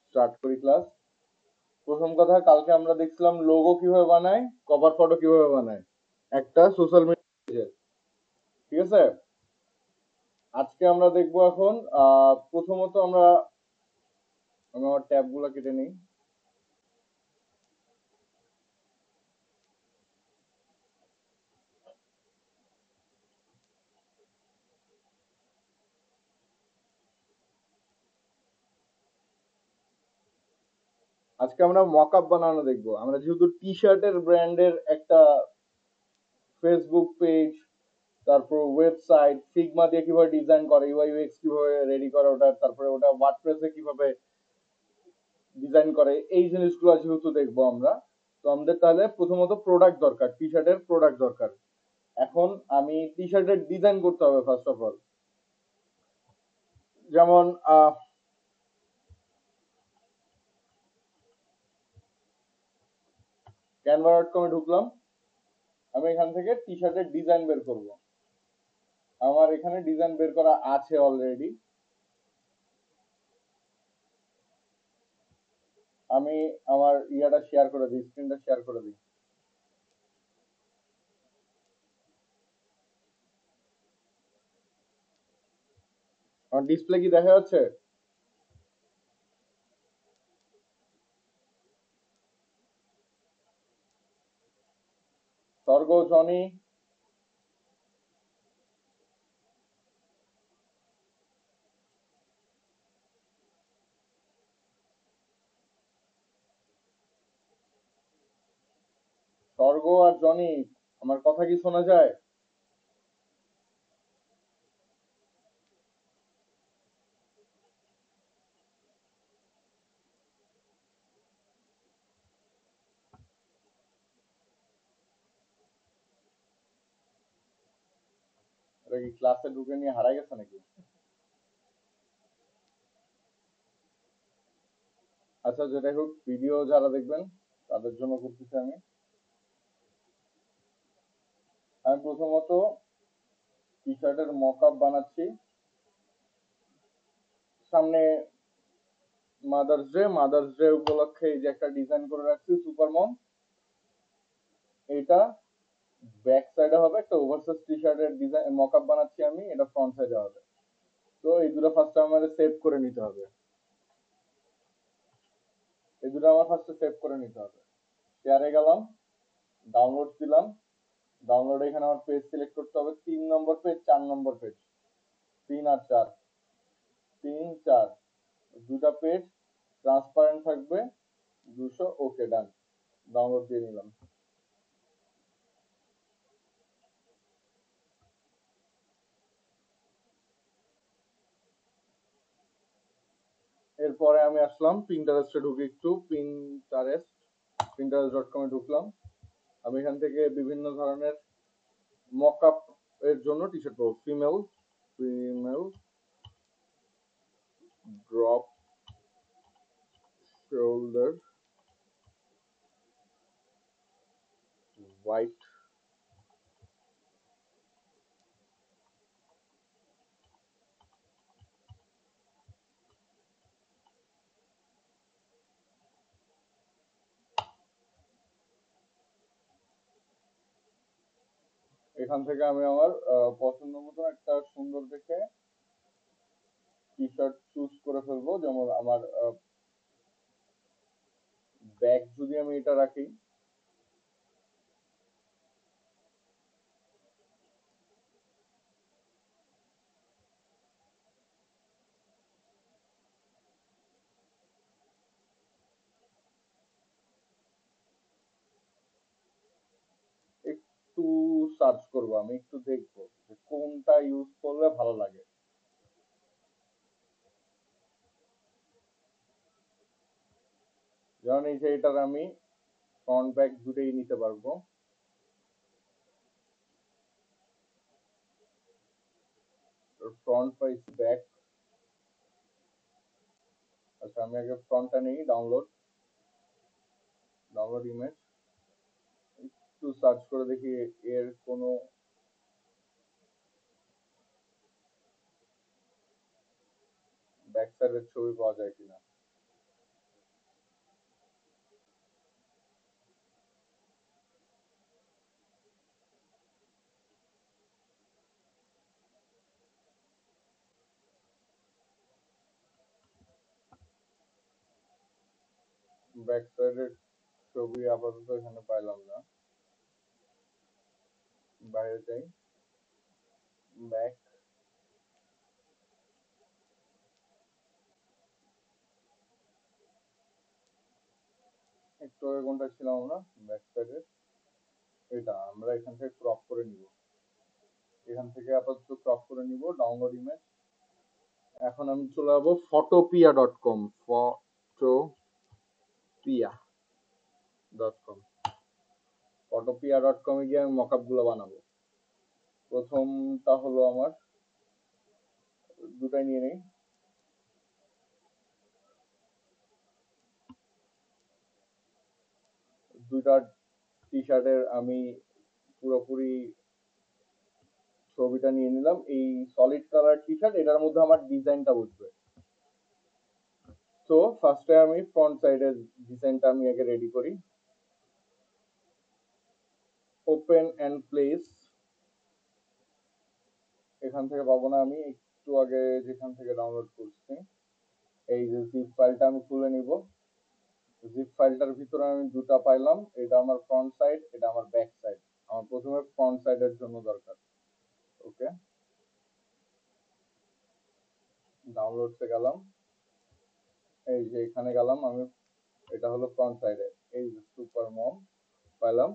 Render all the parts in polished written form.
Start করি class. প্রথম কথা, কালকে আমরা দেখছিলাম লোগো কিভাবে বানায়, কভার ফটো কিভাবে বানায় একটা সোশ্যাল মিডিয়া। ঠিক আছে, আজকে আমরা দেখবো এখন প্রথমত আমি আমার ট্যাব গুলা কেটে নিই। আজকে আমরা মকআপ বানানো দেখবো। আমরা যেহেতু টি শার্টের ব্র্যান্ডের একটা ফেসবুক পেজ, তারপর ওয়েবসাইট, ফিগমা দিয়ে কিভাবে ডিজাইন করে, ইউআই ইউএক্স কিভাবে রেডি করে ওটা, তারপরে ওটা ওয়ার্ডপ্রেসে কিভাবে ডিজাইন করে, এই জিনিসগুলো যেহেতু দেখবো আমরা, তো আমাদের তাহলে প্রথমত প্রোডাক্ট দরকার, টি শার্টের প্রোডাক্ট দরকার। এখন আমি টি শার্টের ডিজাইন করতে হবে ফার্স্ট অফ অল। যেমন canva.com এ ঢুকলাম। আমি এখান থেকে টি শার্টের ডিজাইন বের করব। আমার এখানে ডিজাইন বের করা আছে অলরেডি। আমি আমার ইয়াটা শেয়ার করে দিই, স্ক্রিনটা শেয়ার করে দিই। আমার ডিসপ্লে কি দেখা যাচ্ছে? স্বর্গ, জনি, স্বর্গ আর জনি, আমার কথা কি শোনা যায়? এটা কি ক্লাসে ঢুকে নিয়ে হারাই গেছে নাকি? আচ্ছা, যেটাই হোক, ভিডিও যারা দেখবেন তাদের জন্য করতেছি আমি। আমি প্রথমত টি শার্টের মকআপ বানাচ্ছি। সামনে মাদার্স ডে উপলক্ষে এই যে একটা ডিজাইন করে রাখছি সুপার মম। এটা ব্যাক সাইডে হবে একটা ওভারসাইজ টি শার্টের ডিজাইন মকআপ বানাচ্ছি আমি, এটা ফ্রন্ট সাইডে হবে। তো এই দুটো ফার্স্ট আমাদের সেভ করে নিতে হবে। এই দুটো আমার ফার্স্টে সেভ করে নিতে হবে। শেয়ারে গেলাম, ডাউনলোড দিলাম। ডাউনলোড, এখানে আমার পেজ সিলেক্ট করতে হবে, 3 নম্বর পেজ, 4 নম্বর পেজ, 3 আর 4, 3 4, দুটা পেজ ট্রান্সপারেন্ট থাকবে, 200। ওকে, ডান। ডাউনলোড দিয়ে নিলাম। এরপরে আমি আসলাম পিন্টারেস্টে ঢুকে, একটু pinterest.com এ ঢুকলাম। আমি এখান থেকে বিভিন্ন ধরনের মকআপ এর জন্য টি শার্ট পাবো। Female, female drop shoulder, white. এখান থেকে আমি আমার পছন্দ মতো একটা সুন্দর দেখে টি শার্ট চুজ করে ফেলবো। যেমন আমার ব্যাগ যদি আমি এটা রাখি, একটু সার্চ করবো, আমি একটু দেখবো যে কোনটা ইউজ করলে ভালো লাগে। যেমন এই যে এটার আমি ফ্রন্ট ব্যাক দুটোই নিতে পারবো। ফ্রন্ট পাইছি, ব্যাক। আচ্ছা, আমি আগে ফ্রন্টটা নিই। Download, download image. একটু সার্চ করে দেখি এর কোনো ব্যাক সাইডের ছবি পাওয়া যায় কিনা। ব্যাক সাইডের ছবি আপাতত এখানে পাইলাম না, বাইরে যাই, ব্যাক, একটু আগে কোনটা ছিলাম আমরা, ব্যাক সাইডের এটা আমরা এখান থেকে ক্রপ করে নিব, এখান থেকে আপাতত ক্রপ করে নিব, ডাউনলোড ইমেজ। এখন আমি চলে যাবো ফটোপিয়া.com, ফটোপিয়া.com, ফটোপিয়া.com এ গিয়ে আমি মকআপ গুলো বানাবো। প্রথমটা হলো আমার, দুটাই নিয়ে নেই, দুইটা টি শার্টের আমি পুরোপুরি ছবিটা নিয়ে নিলাম। এই সলিড কালার টি শার্ট, এটার মধ্যে আমার ডিজাইনটা উঠবে। তো ফার্স্টে আমি ফ্রন্ট সাইডের ডিজাইনটা আমি আগে রেডি করি। ওপেন এন্ড প্লেস, এখান থেকে পাবো না, আমি একটু আগে যেখান থেকে ডাউনলোড করছি, এই যে জিপ ফাইলটা আমি খুলে নিব। জিপ ফাইলটার ভিতরে আমি দুটা পাইলাম, এটা আমার ফ্রন্ট সাইড, এটা আমার ব্যাক সাইড। আমার প্রথমে ফ্রন্ট সাইডের জন্য দরকার। ওকে, ডাউনলোডসে গেলাম, এই যে এখানে গেলাম আমি, এটা হলো ফ্রন্ট সাইডে, এই যে সুপার মম পাইলাম।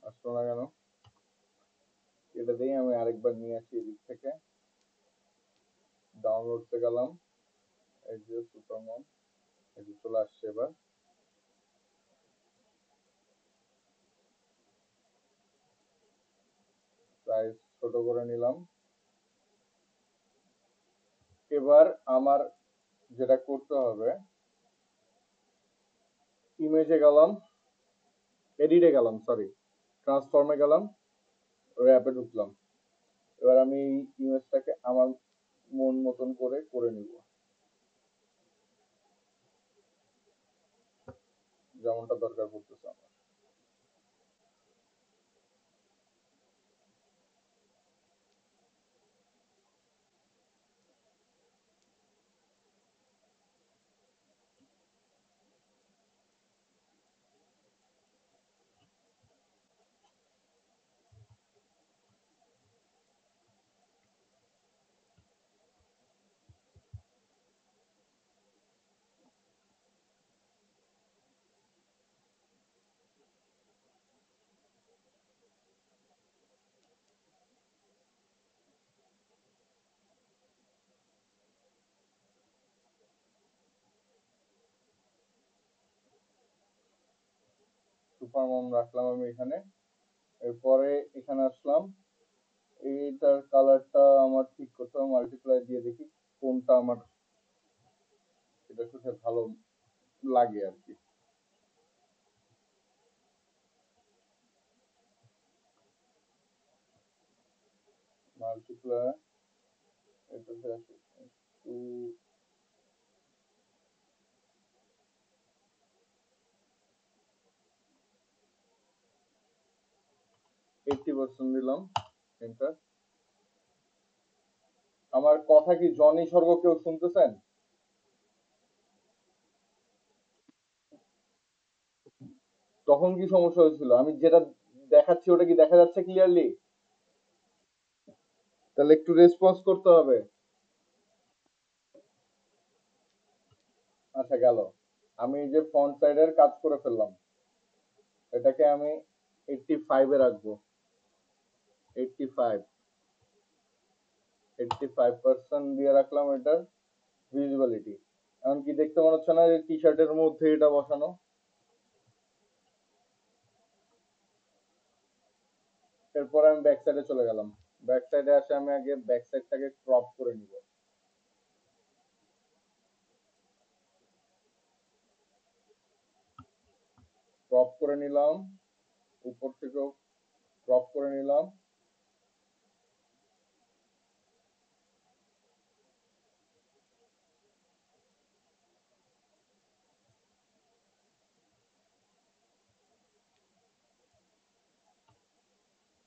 আসলো না কেন, এটা দিয়ে আমি আরেকবার নিয়ে আসি এদিক থেকে। ডাউনলোডসে গেলাম, এই যে সুপার মম, এই যে চলে আসছে। এবার সাইজ ছোট করে নিলাম। এবার আমার যেটা করতে হবে, ইমেজে গেলাম, এডিটে গেলাম, সরি, ট্রান্সফর্মে গেলাম, র্যাপে ঢুকলাম। এবার আমি এই ইমেজটাকে আমার মন মতন করে করে নিব, যেমনটা দরকার পড়তেছে আমার। সুপার মম রাখলাম আমি এখানে। এরপরে এখানে আসলাম, এইটার কালারটা আমার ঠিক করতে হবে, মাল্টিপ্লাই দিয়ে দেখি কোনটা আমার এটার সাথে ভালো লাগে আর কি। মাল্টিপ্লাই, এটাতে আসে একটু 80% দিলাম, এন্টার। আমার কথা কি জনি সর্গ কেউ শুনতেছেন? তখন কি সমস্যা হয়েছিল? আমি যেটা দেখাচ্ছি ওটা কি দেখা যাচ্ছে ক্লিয়ারলি? তাহলে একটু রেসপন্স করতে হবে। আচ্ছা, গেল। আমি যে ফ্রন্ট সাইডের কাজ করে ফেললাম, এটাকে আমি 85 এ রাখবো। 85, 85% দিয়ে রাখলাম এটার ভিজিবিলিটি। এখন কি দেখতে মনে হচ্ছে না যে টি শার্টের মধ্যে এটা বসানো? এরপর আমি ব্যাক সাইডে চলে গেলাম। ব্যাক সাইডে আসে আমি আগে ব্যাক সাইডটাকে ক্রপ করে নিব। ক্রপ করে নিলাম, উপর থেকেও ক্রপ করে নিলাম।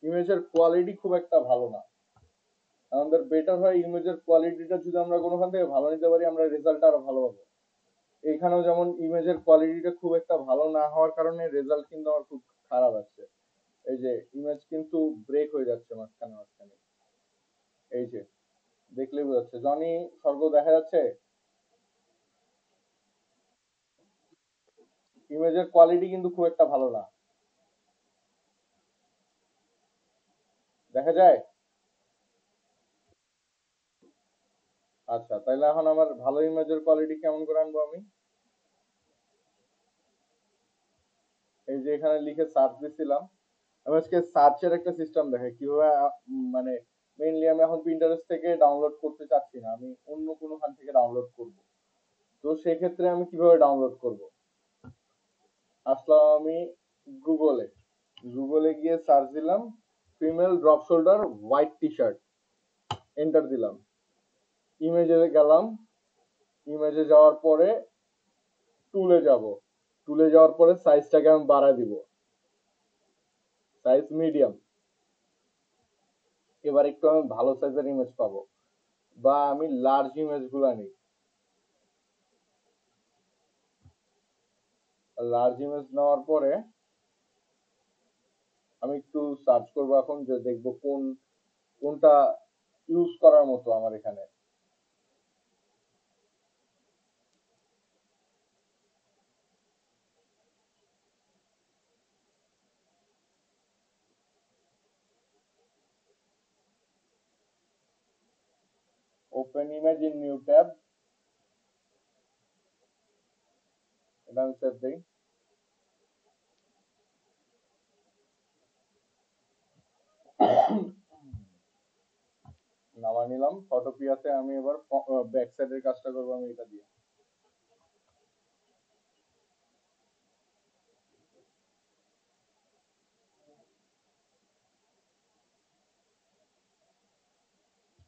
ইমেজের কোয়ালিটি খুব একটা ভালো না। আমাদের বেটার হয় ইমেজের কোয়ালিটিটা যদি আমরা কোনোখান থেকে ভালো নিতে পারি, আমরা রেজাল্ট আরো ভালো পাবো। এখানেও যেমন ইমেজের কোয়ালিটিটা খুব একটা ভালো না হওয়ার কারণে রেজাল্ট কিন্তু আমার খুব খারাপ আসছে। এই যে ইমেজ কিন্তু ব্রেক হয়ে যাচ্ছে মাঝখানে মাঝখানে। এই যে দেখলেই বোঝা যাচ্ছে জনি স্বর্গ দেখা যাচ্ছে। ইমেজের কোয়ালিটি কিন্তু খুব একটা ভালো না, দেখা যায়। আচ্ছা, তাহলে এখন আমার ভালো ইমেজের কোয়ালিটি কেমন করে আনবো আমি? এই যে এখানে লিখে সার্চ দিছিলাম। আমি আজকে সার্চের একটা সিস্টেম দেখাই কিভাবে মানে মেইনলি আমি এখন পিন্টারেস্ট থেকে ডাউনলোড করতে চাচ্ছি না, আমি অন্য কোনো খান থেকে ডাউনলোড করব। তো সেক্ষেত্রে আমি কিভাবে ডাউনলোড করব? আসলাম আমি গুগলে। গুগলে গিয়ে সার্চ দিলাম female drop shoulder white T shirt, enter দিলাম। ইমেজে গেলাম। ইমেজে যাওয়ার পরে টুলে যাব। টুলে যাওয়ার পরে সাইজটাকে আমি বাড়ায় দিব, সাইজ মিডিয়াম। এবার একটু আমি ভালো সাইজের ইমেজ পাবো, বা আমি লার্জ ইমেজ গুলা নিই। লার্জ ইমেজ নেওয়ার পরে আমি একটু সার্চ করবো এখন, যে দেখবো কোনটা ইউজ করার মতো আমার এখানে। Open image in new tab, এটা আমি সেভ দিই। নামা নিলাম ফটোপিয়াতে। আমি এবার ব্যাক সাইডের কাজটা করবো আমি এটা দিয়ে।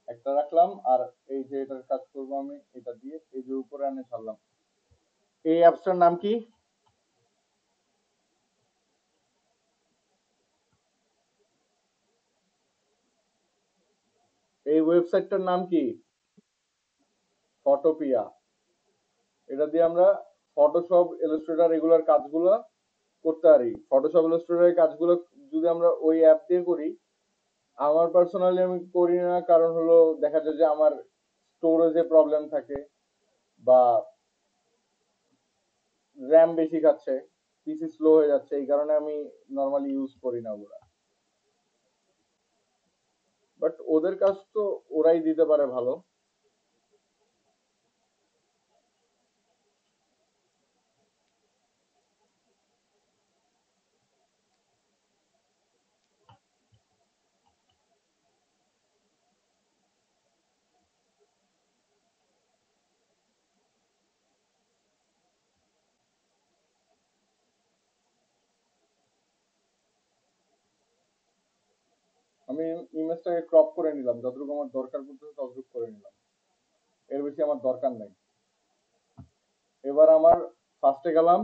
একটা রাখলাম, আর এই যে এটার কাজ করবো আমি এটা দিয়ে, এই যে উপরে আনে ছাড়লাম। এই অ্যাপসটার নাম কি? এই ওয়েবসাইটটার নাম কি? ফটোপিয়া। এটা দিয়ে আমরা ফটোশপ, ইলাস্ট্রেটর এগুলোর কাজগুলো করতে পারি। ফটোশপ ইলাস্ট্রেটরের কাজগুলো যদি আমরা ওই অ্যাপ দিয়ে করি, আমার পার্সোনালি আমি করি না, কারণ হলো দেখা যায় যে আমার স্টোরেজে প্রবলেম থাকে, বা র্যাম বেশি খাচ্ছে, পিসি স্লো হয়ে যাচ্ছে, এই কারণে আমি নর্মালি ইউজ করি না ওগুলা। বাট ওদের কাজ তো ওরাই দিতে পারে ভালো। আমি ইমেজটাকে ক্রপ করে নিলাম, যতটুকু আমার দরকার পড়তেছে ততটুকু করে নিলাম, এর বেশি আমার দরকার নাই। এবার আমার ফার্স্টে গেলাম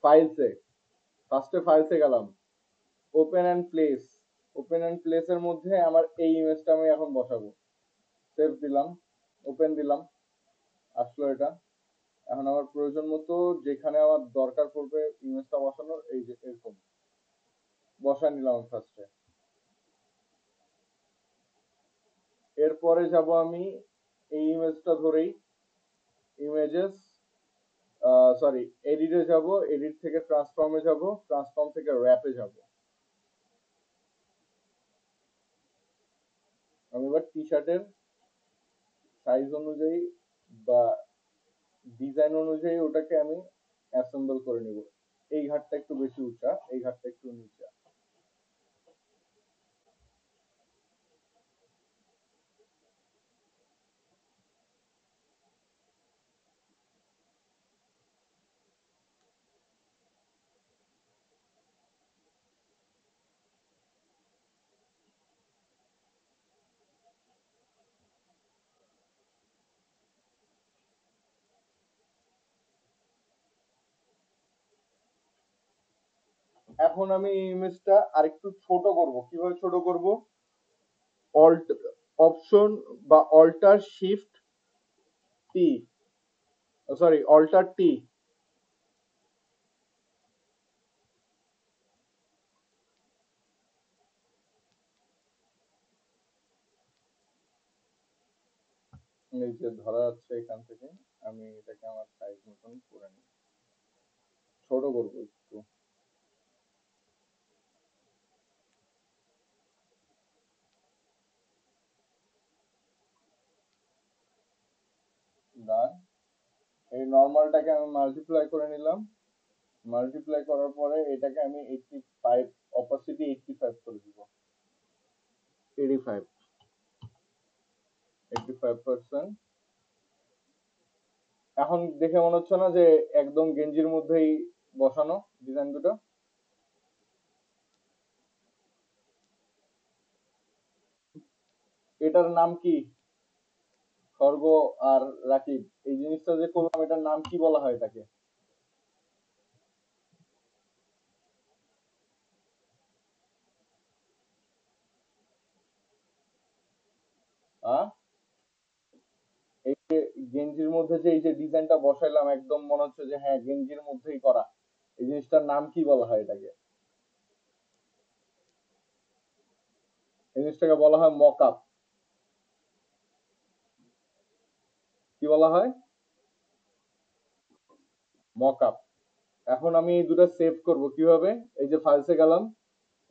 ফাইলসে। ফার্স্টে গেলাম open and place. Open and প্লেসের মধ্যে আমার এই ইমেজটা আমি এখন বসাবো। সেভ দিলাম, ওপেন দিলাম, আসলো এটা। এখন আমার প্রয়োজন মতো যেখানে আমার দরকার পড়বে ইমেজটা বসানোর, এই যে এরকম বসায় নিলাম ফার্স্টে। এরপরে যাব আমি এই ইমেজটা ধরেই ইমেজেস, সরি, এডিটে যাব। এডিট থেকে ট্রান্সফর্মে যাব, ট্রান্সফর্ম থেকে র্যাপে যাব। আমি এবার টি শার্টের সাইজ অনুযায়ী বা ডিজাইন অনুযায়ী ওটাকে আমি অ্যাসেম্বল করে নিব। এই ঘাটটা একটু বেশি উঁচা, এই ঘাটটা একটু নিচা। এখন আমি এই ইমেজটা আরেকটু ছোট করব। কিভাবে ছোট করব? অল্ট অপশন বা অল্টার শিফট টি, সরি অল্টার টি, এই যে ধরা যাচ্ছে এখান থেকে। আমি এটাকে আমার সাইজ মতন করে নিই, ছোট করব একটু। ডান। এই নর্মালটাকে আমি মাল্টিপ্লাই করে নিলাম। মাল্টিপ্লাই করার পরে এটাকে আমি 85, অপাসিটি 85 করে দিব। 85, 85%। এখন দেখে মনে হচ্ছে না যে একদম গেঞ্জির মধ্যেই বসানো ডিজাইন দুটো? এটার নাম কি? খর্গ আর রাকিব, এই জিনিসটা যে করলাম এটার নাম কি বলা হয় এটাকে? আহ এই যে গেঞ্জির মধ্যে যে এই যে ডিজাইনটা বসাইলাম, একদম মনে হচ্ছে যে হ্যাঁ গেঞ্জির মধ্যেই করা, এই জিনিসটার নাম কি বলা হয় এটাকে? এই জিনিসটাকে বলা হয় মক আপ। কি বলা হয়? Mock up. এখন আমি এই দুটো সেভ করব কিভাবে? এই যে ফাইলসে গেলাম,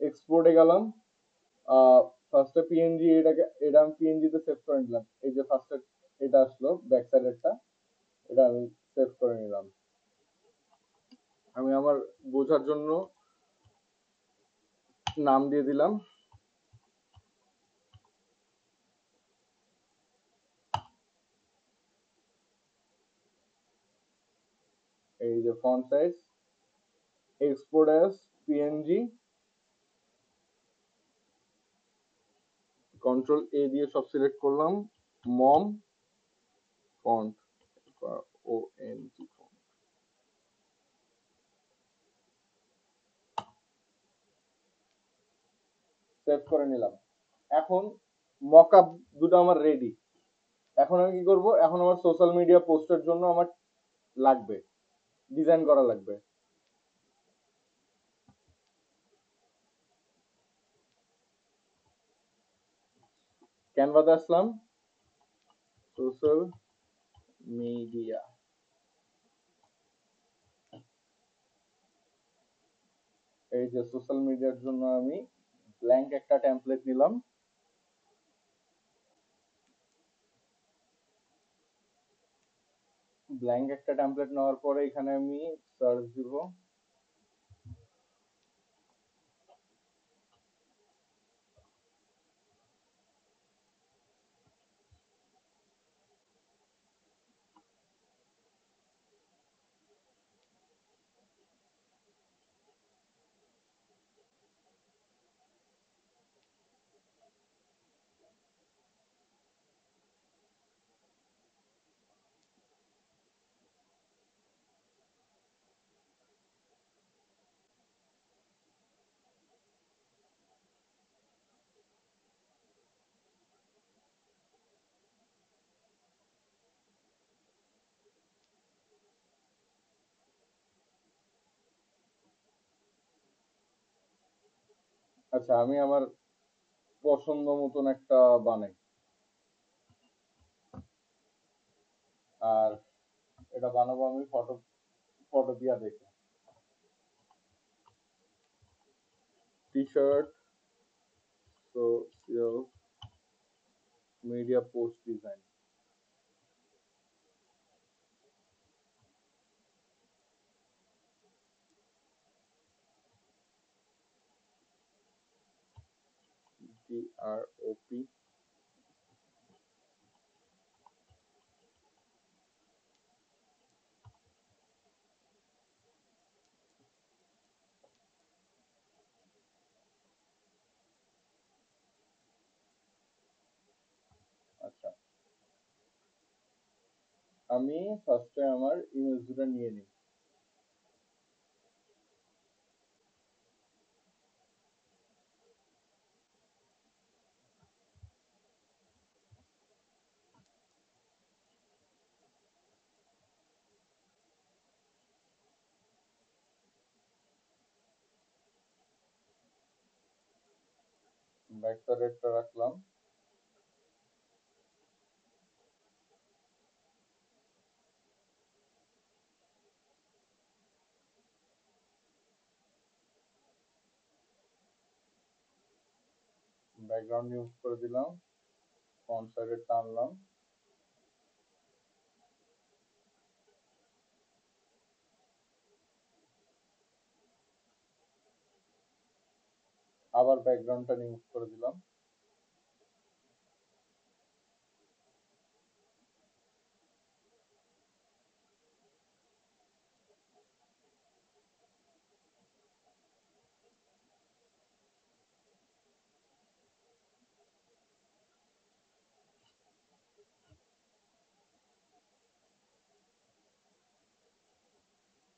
এক্সপোর্টে গেলাম, ফার্স্টে পিএনজি, এটা আমি পিএনজি তে সেভ করে নিলাম। এই যে ফার্স্টে এটা আসলো ব্যাক সাইডেরটা, এটা আমি সেভ করে নিলাম। আমি আমার বোঝার জন্য নাম দিয়ে দিলাম। এই যে font size, export as PNG, control A দিয়ে সব সিলেক্ট করলাম। মম font, O N G font, save করে নিলাম। এখন মকআপ দুটো আমার রেডি। এখন আমি কি করব? এখন আমার সোশ্যাল মিডিয়া পোস্টের জন্য আমার লাগবে, ডিজাইন করা লাগবে। ক্যানভাতে আসলাম, সোশ্যাল মিডিয়া, এই যে সোশ্যাল মিডিয়ার জন্য আমি ব্ল্যাঙ্ক একটা টেমপ্লেট নিলাম। ব্ল্যাঙ্ক একটা টেমপ্লেট নেওয়ার পরে এখানে আমি সার্চ দিব। আচ্ছা, আমি আমার পছন্দ মতন একটা বানাই, আর এটা বানাবো আমি ফটো, ফটো দিয়া দেখে। T shirt social media post design. DROP। আচ্ছা, আমি ফার্স্টে আমার ইমেজ দুটো নিয়ে নিই। ব্যাকটা রাখলাম। ব্যাকগ্রাউন্ড ইউজ করে দিলাম, ফন্ট সাইজে টানলাম, আবার ব্যাকগ্রাউন্ডটা ইউজ করে দিলাম।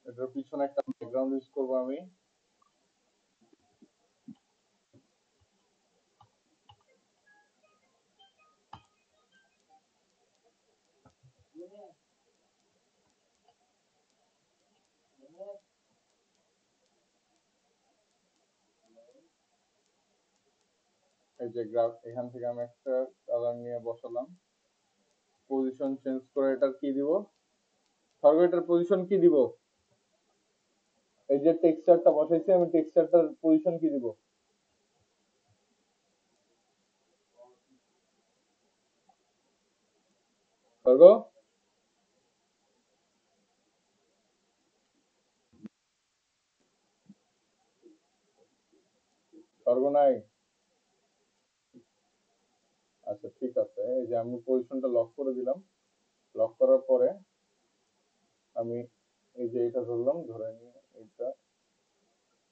এটার পিছনে একটা ব্যাকগ্রাউন্ড ইউজ করবো আমি। এই যে গ্রাফ, এখান থেকে আমি একটা কালার নিয়ে বসালাম। পজিশন চেঞ্জ করে এটার কি দিব, ধরো এটার পজিশন কি দিব, এই যে টেক্সচারটা বসাইছি আমি, টেক্সচারটার পজিশন কি দিব, ধরো ধরো নাই। আচ্ছা ঠিক আছে, এই যে আমি পজিশনটা লক করে দিলাম। লক করার পরে আমি এই যে এটা ধরলাম, ধরে নিয়ে এটা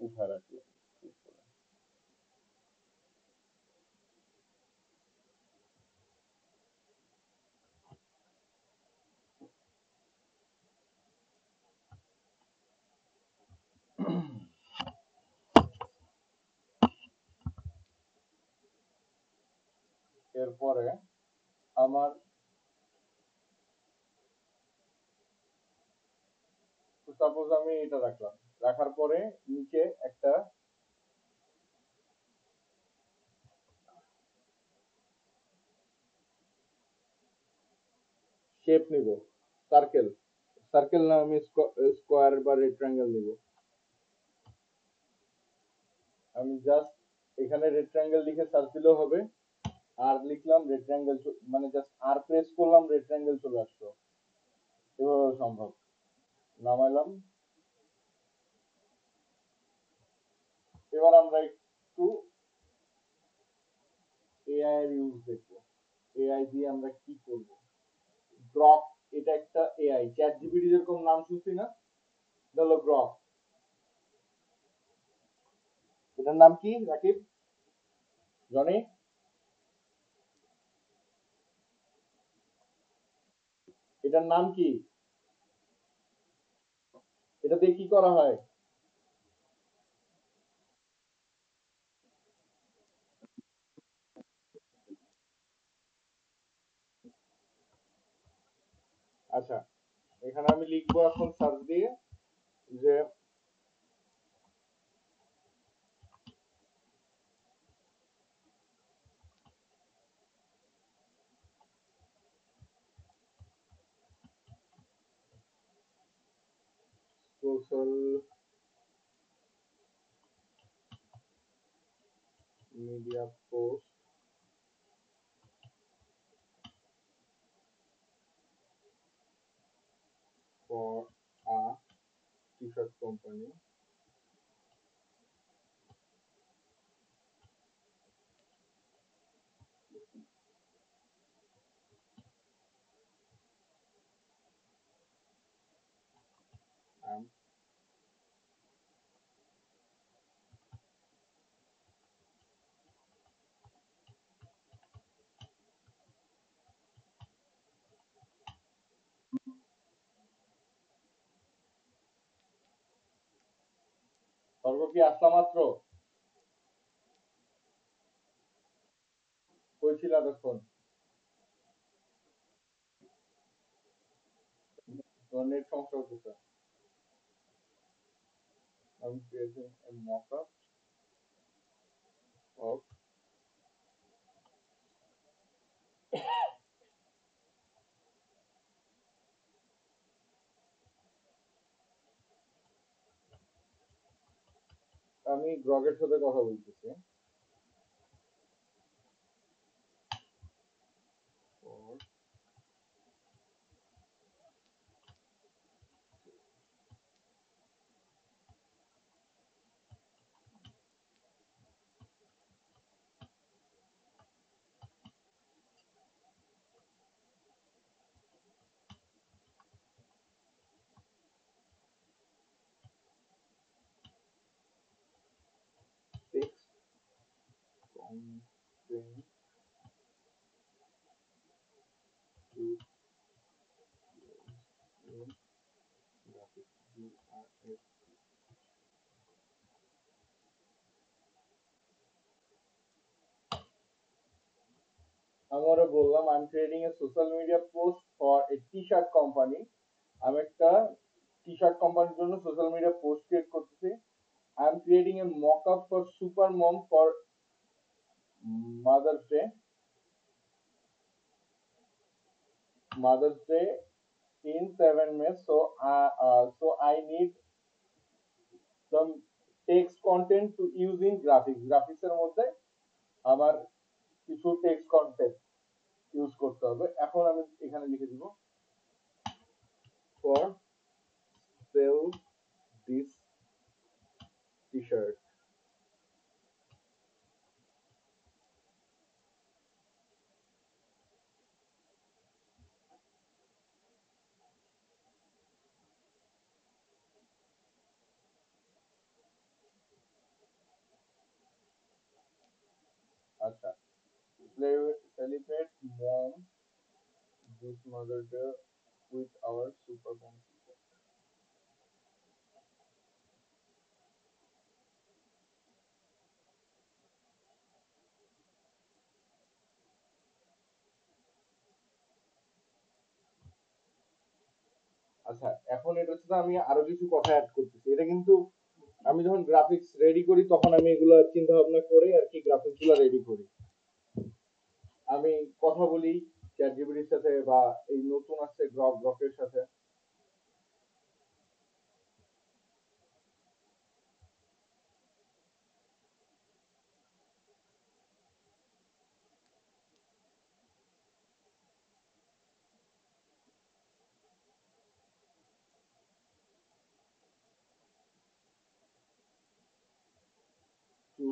উঠা রাখলাম। এরপরে আমার, সাপোজ আমি এটা রাখলাম, রাখার পরে নিচে একটা শেপ নিব, সার্কেল। সার্কেল না, আমি স্কোয়ার বা রেক্ট্যাঙ্গেল নিব। আমি জাস্ট এখানে রেক্ট্যাঙ্গেল লিখে সার্চ দিলেও হবে, আর লিখলাম রেক্ট্যাঙ্গেল, মানে জাস্ট আর প্রেস করলাম, রেক্ট্যাঙ্গেল চলে আসলো। এভাবে সম্ভব। নামাইলাম। এবার আমরা একটু এআই এর ইউজ দেখবো। এআই দিয়ে আমরা কি করব। গ্রক, এটা একটা এআই, চ্যাট জিপিটি যেরকম নাম শুনছি না, এটা হলো গ্রক। এটার নাম কি রাকিব, জনি? এটার নাম কি? এটা দিয়ে কি করা হয়? আচ্ছা, এখানে আমি লিখবো এখন সার্চ দিয়ে যে social media post for a T shirt company. সর্ব কি আসলা মাত্র? কই ছিল এতক্ষণ? তোমার নেট সমস্যা হচ্ছে। I'm creating a mock-up of আমি গ্রগের সাথে কথা বলতেছি। Text content to graphics GRF। আমি ওরা বললাম I am creating a social media post for a T shirt company. আমি একটা টি শার্ট কোম্পানির জন্য সোশ্যাল মিডিয়া পোস্ট ক্রিয়েট করতেছি। I am creating a mock up for super mom for Mother's Day, Mother's Day in 7 May. So I need some text content to use in graphics. Graphics এর মধ্যে আমার কিছু text content use করতে হবে। এখন আমি এখানে লিখে দিব for sale this T shirt. আচ্ছা, celebrate mom this mother day with our super mom t-shirt। আচ্ছা, এখন এটা হচ্ছে আমি আরো কিছু কথা অ্যাড করতেছি। এটা কিন্তু আমি যখন গ্রাফিক্স রেডি করি তখন আমি এগুলো চিন্তা ভাবনা করে আর কি গ্রাফিক্স গুলো রেডি করি। আমি কথা বলি চ্যাট জিপিটির সাথে বা এই নতুন আসছে গ্রকের সাথে। Two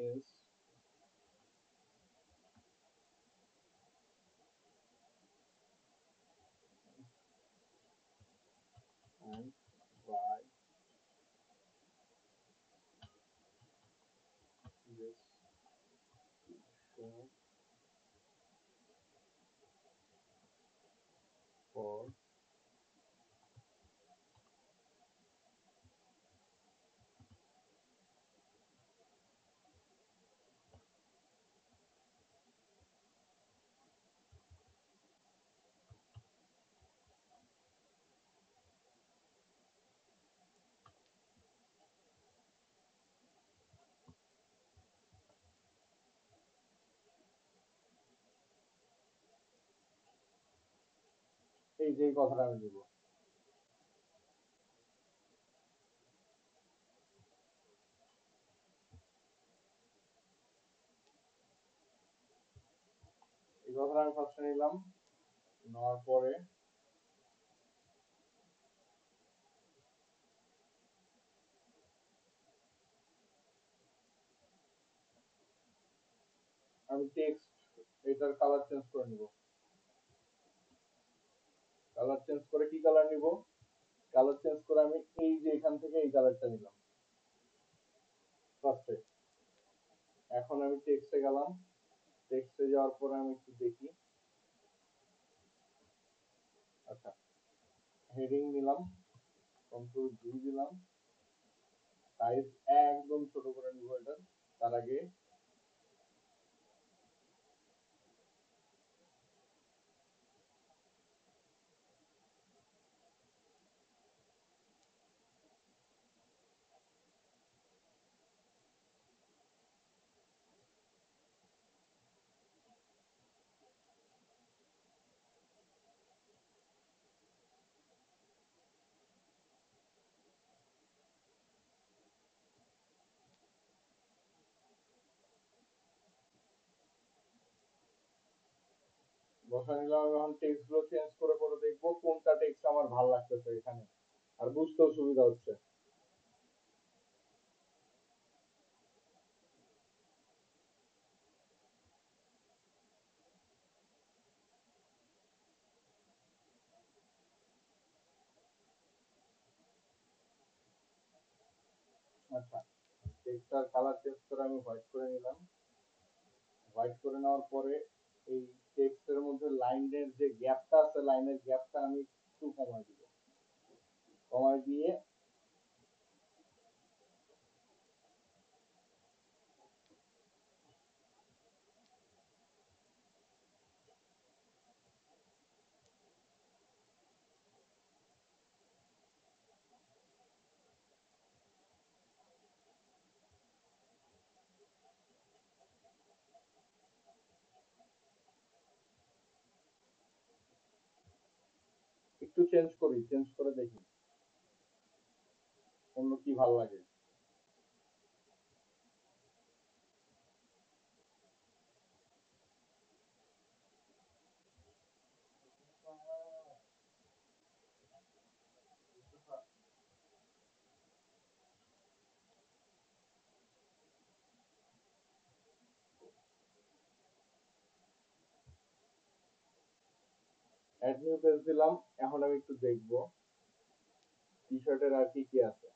is and why this show for এই যে কথাটা আমি দিব। এই কথাটা আমি ফার্স্টে নিলাম, নেওয়ার পরে আমি টেক্সট এটার কালার চেঞ্জ করে নিব। কালার চেঞ্জ করে কি কালার নিব? কালার চেঞ্জ করে আমি এই যে এখান থেকে এই কালারটা নিলাম ফার্স্টে। এখন আমি টেক্সটে গেলাম, টেক্সটে যাওয়ার পরে আমি একটু দেখি। আচ্ছা, হেডিং নিলাম, কন্ট্রোল ভি দিলাম, সাইজ একদম ছোট করে নিব এটা। তার আগে বসা নিলাম, আমি এখন টেক্সট গুলো চেঞ্জ করে করে দেখবো কোনটা টেক্সট আমার ভালো লাগতেছে এখানে, আর বুঝতেও সুবিধা হচ্ছে। আচ্ছা, টেক্সটার কালার চেঞ্জ করে আমি হোয়াইট করে নিলাম। হোয়াইট করে নেওয়ার পরে এই টেক্সটের মধ্যে লাইনের যে গ্যাপটা আছে, লাইনের গ্যাপটা আমি একটু কমাই দিব। কমাই দিয়ে একটু চেঞ্জ করি, চেঞ্জ করে দেখি অন্য কি ভালো লাগে। অ্যাড নিউ পেজ দিলাম। এখন আমি একটু দেখবো টি শার্টের আর কি কি আছে।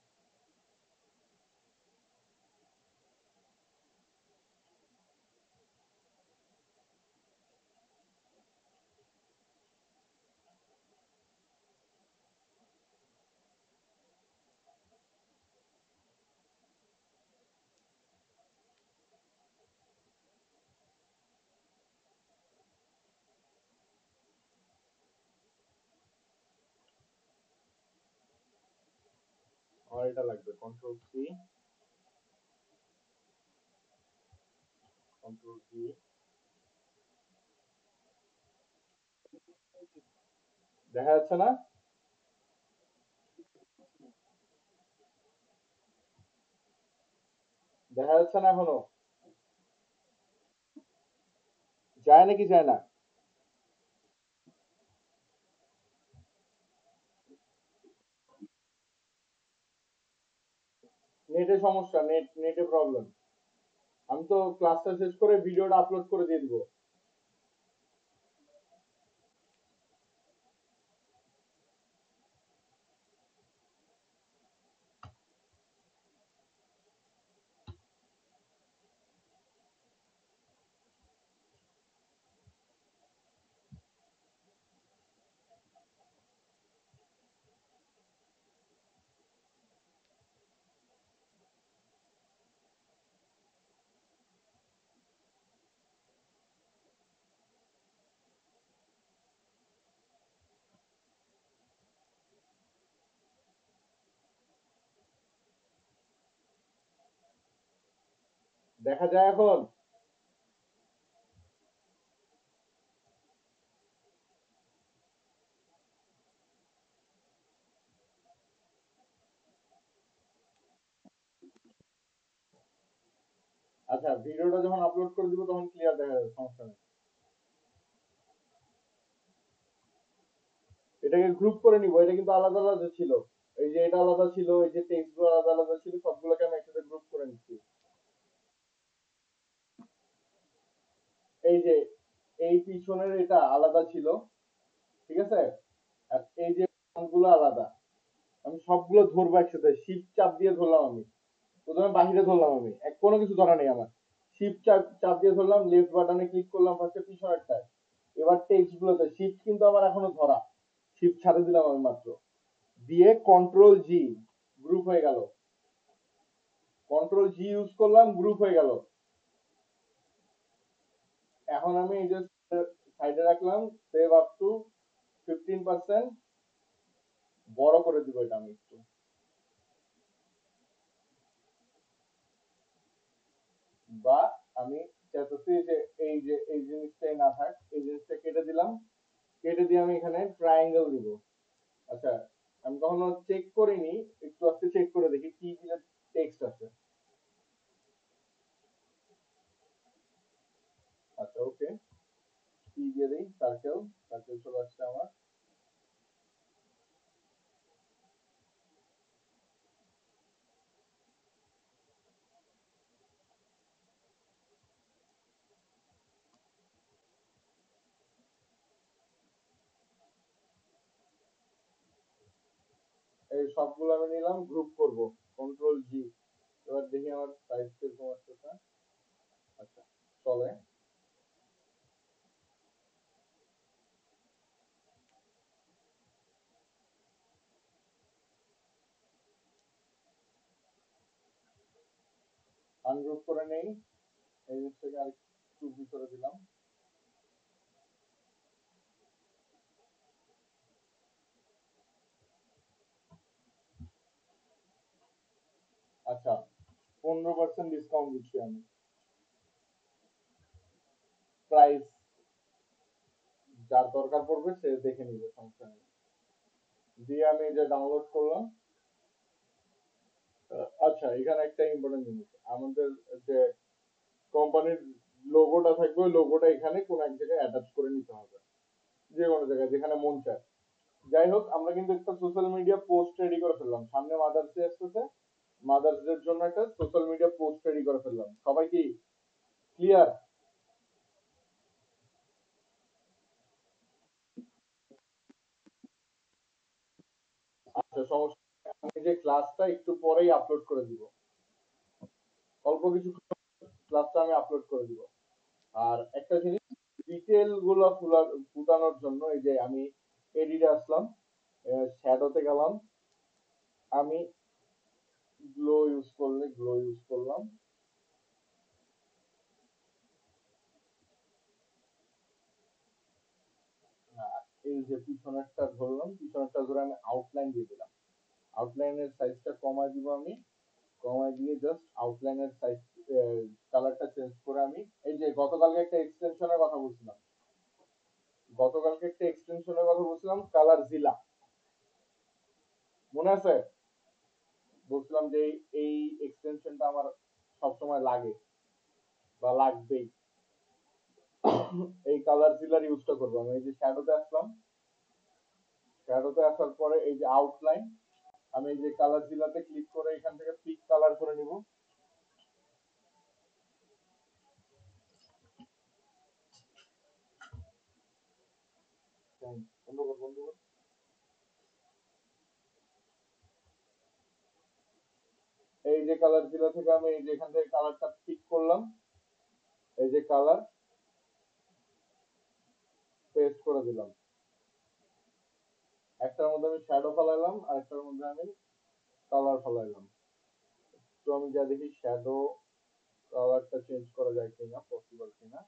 আমার এটা লাগবে, কন্ট্রোল সি, কন্ট্রোল ভি। দেখা যাচ্ছে না? দেখা যাচ্ছে না এখনো? যায় নাকি যায় না? নেটে সমস্যা, নেটে প্রবলেম। আমি তো ক্লাসটা শেষ করে ভিডিওটা আপলোড করে দিয়ে দিব। দেখা যায় এখন? আচ্ছা, ভিডিওটা যখন আপলোড করে দিব তখন ক্লিয়ার দেখা যাবে, সমস্যা নেই। এটাকে গ্রুপ করে নিব, এটা কিন্তু আলাদা আলাদা ছিল। এই যে এটা আলাদা ছিল, এই যে টেক্সট গুলো আলাদা আলাদা ছিল, সবগুলোকে আমি একসাথে গ্রুপ করে নিচ্ছি। এই যে এই পিছনের এটা আলাদা ছিল, ঠিক আছে, আর এই যে গুলো আলাদা। আমি সবগুলো ধরবো একসাথে, শিফট চাপ দিয়ে ধরলাম আমি। প্রথমে বাহিরে ধরলাম আমি, কোনো কিছু ধরা নেই আমার। শিফট চাপ চাপ দিয়ে ধরলাম, লেফট বাটনে ক্লিক করলাম ফার্স্টে পিছনেরটায়। এবার টেক্সট গুলোতে শিফট কিন্তু আমার এখনো ধরা, শিফট ছাড়ে দিলাম আমি মাত্র। দিয়ে কন্ট্রোল জি, গ্রুপ হয়ে গেল। কন্ট্রোল জি ইউজ করলাম, গ্রুপ হয়ে গেল। এখন আমি এই যে সাইডে রাখলাম, সেভ আপ টু 15%, বড় করে দিব এটা আমি একটু। বা আমি চাইতেছি যে এই জিনিসটাই না থাক, এই জিনিসটা কেটে দিলাম। কেটে দিয়ে আমি এখানে ট্রায়াঙ্গেল দিব। আচ্ছা, আমি কখনো চেক করিনি, একটু আজকে চেক করে দেখি কি কি টেক্সট আছে। আচ্ছা, ওকে। কি দিয়ে দিই, সার্কেল। সার্কেল চলে আসছে আমার। এই সবগুলো আমি নিলাম, গ্রুপ করব, কন্ট্রোল জি। এবার দেখি আমার সাইজ কিরকম আসতেছে। আচ্ছা, চলে। আনগ্রুপ করে নেই, এই জিনিসটাকে আরেকটু ভিতরে দিলাম। আচ্ছা, 15% ডিসকাউন্ট দিচ্ছি আমি। প্রাইস যার দরকার পড়বে সে দেখে নিবে, সমস্যা নেই। দিয়ে আমি যে ডাউনলোড করলাম। আচ্ছা, এখানে একটা ইম্পর্টেন্ট জিনিস, আমাদের যে কোম্পানির লোগোটা থাকবে ওই লোগোটা এখানে কোন এক জায়গায় অ্যাটাচ করে নিতে হবে, যে কোনো জায়গায় যেখানে মন চায়। যাই হোক, আমরা কিন্তু একটা সোশ্যাল মিডিয়া পোস্ট রেডি করে ফেললাম, সামনে মাদার্স ডে আসতেছে। মাদার্স ডে এর জন্য একটা সোশ্যাল মিডিয়া পোস্ট রেডি করে ফেললাম, সবাই কি ক্লিয়ার? আচ্ছা, সমস্যা নেই। আমি যে ক্লাসটা একটু পরেই আপলোড করে দিব, অল্প কিছু ক্লাসটা আমি আপলোড করে দিব। আর একটা জিনিস, ডিটেল গুলো ফুটানোর জন্য এই যে আমি এডিটে আসলাম, শ্যাডোতে গেলাম, আমি গ্লো ইউজ করলে গ্লো ইউজ করলাম। এই যে পিছনেরটা ধরলাম, পিছনেরটা ধরে আমি আউটলাইন দিয়ে দিলাম। আউটলাইনের সাইজটা কমায় দিব আমি, কমায় দিয়ে জাস্ট আউটলাইনের সাইজ, কালারটা চেঞ্জ করে আমি এই যে গতকালকে একটা এক্সটেনশনের কথা বলছিলাম, গতকালকে একটা এক্সটেনশনের কথা বলছিলাম, কালার জিলা, মনে আছে? বলছিলাম যে এই এক্সটেনশনটা আমার সবসময় লাগে বা লাগবেই। এই কালার জিলার ইউজটা করবো আমি। এই যে শ্যাডোতে আসলাম, শ্যাডোতে আসার পরে এই যে আউটলাইন, আমি এই যে কালার জিলাতে ক্লিক করে এখান থেকে পিক কালার করে নিব। বন্ধ কর, বন্ধ কর। এই যে কালার জিলা থেকে আমি এই যে এখান থেকে কালারটা পিক করলাম, এই যে কালার পেস্ট করে দিলাম। একটার মধ্যে আমি শ্যাডো ফেলাইলাম, আর একটার মধ্যে আমি কালার ফেলাইলাম। তো আমি যা দেখি শ্যাডো কালারটা চেঞ্জ করা যায় কিনা, পসিবল কিনা।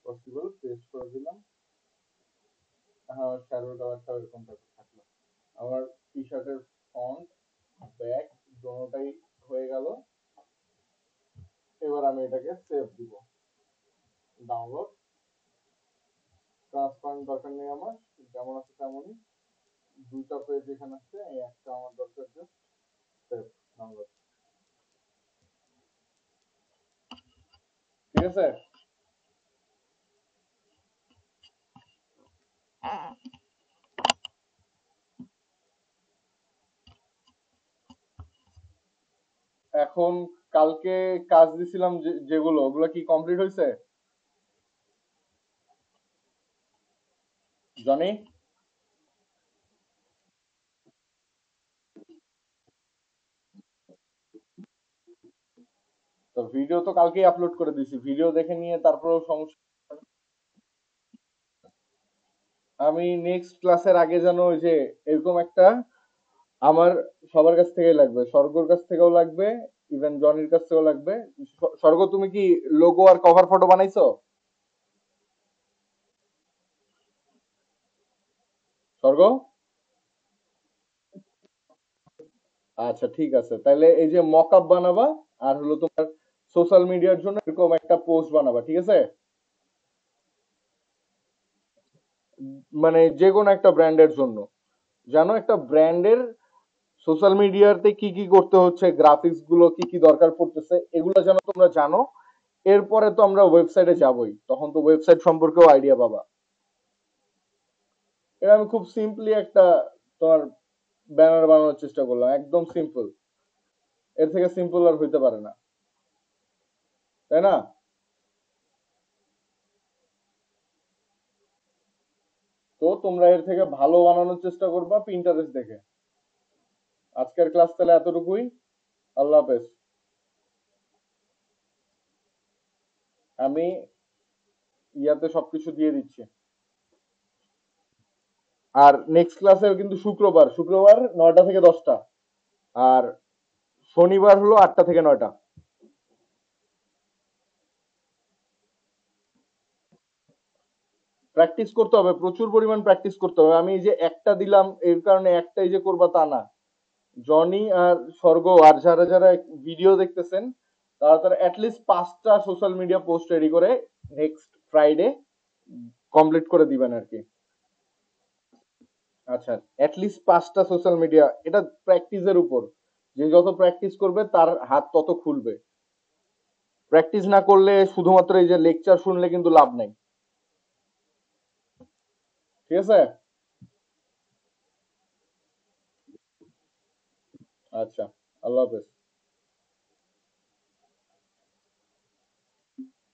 পসিবল, পেস্ট করে দিলাম। হ্যাঁ, শ্যাডো কালারটা এরকম টাইপের থাকলো। আমার টি শার্টের ফন্ট, ব্যাক, দোনোটাই হয়ে গেল। এবার আমি এটাকে সেভ দিব, ডাউনলোড। ট্রান্সপারেন্ট দরকার নেই আমার, যেমন আছে তেমনই। দুইটা পেজ এখানে আছে, এই একটা আমার দরকার, জাস্ট সেভ, ডাউনলোড। ঠিক আছে। এখন কালকে কাজ দিছিলাম যেগুলো, ওগুলো কি কমপ্লিট হয়েছে জনি? তো ভিডিও তো কালকেই আপলোড করে দিছি, ভিডিও দেখে নিয়ে তারপরেও সমস্যা। আমি নেক্সট ক্লাসের আগে যেন ওই যে এরকম একটা, আমার সবার কাছ থেকেই লাগবে, স্বর্গর কাছ থেকেও লাগবে, ইভেন জনির কাছ থেকেও লাগবে। স্বর্গ, তুমি কি লোগো আর কভার ফটো বানাইছো? স্বর্গ, আচ্ছা ঠিক আছে, তাহলে এই যে মক আপ বানাবা, আর হলো তোমার সোশ্যাল মিডিয়ার জন্য এরকম একটা পোস্ট বানাবা, ঠিক আছে? মানে যে কোনো একটা ব্র্যান্ডের জন্য, জানো একটা ব্র্যান্ডের সোশ্যাল মিডিয়াতে কি কি করতে হচ্ছে, গ্রাফিক্স গুলো কি কি দরকার পড়তেছে, এগুলো যেন তোমরা জানো। এরপরে তো আমরা ওয়েবসাইটে যাবোই, তখন তো ওয়েবসাইট সম্পর্কেও আইডিয়া পাবা। এটা আমি খুব সিম্পলি একটা তোমার ব্যানার বানানোর চেষ্টা করলাম, একদম সিম্পল। এর থেকে সিম্পল আর হইতে পারে না, তাই না? তো তোমরা এর থেকে ভালো বানানোর চেষ্টা করবা পিন্টারেস্ট দেখে। আজকের ক্লাস তাহলে এতটুকুই। আল্লাহ হাফেজ। আমি ইয়াতে সবকিছু দিয়ে দিচ্ছি। আর নেক্সট ক্লাসে কিন্তু শুক্রবার, শুক্রবার 9টা থেকে 10টা। আর শনিবার হলো 8টা থেকে 9টা। প্র্যাকটিস করতে হবে, প্রচুর পরিমাণ প্র্যাকটিস করতে হবে। আমি এই যে একটা দিলাম এর কারণে একটাই যে করবা তা না। জনি আর স্বর্গ আর যারা যারা ভিডিও দেখতেছেন, তারা তারা অ্যাটলিস্ট 5টা সোশ্যাল মিডিয়া পোস্ট রেডি করে নেক্সট ফ্রাইডে কমপ্লিট করে দিবেন আর কি। আচ্ছা, অ্যাটলিস্ট 5টা সোশ্যাল মিডিয়া, এটা প্র্যাকটিসের উপর। যে যত প্র্যাকটিস করবে তার হাত তত খুলবে। প্র্যাকটিস না করলে শুধুমাত্র এই যে লেকচার শুনলে কিন্তু লাভ নাই। ঠিক আছে? আচ্ছা, আল্লাহ হাফেজ।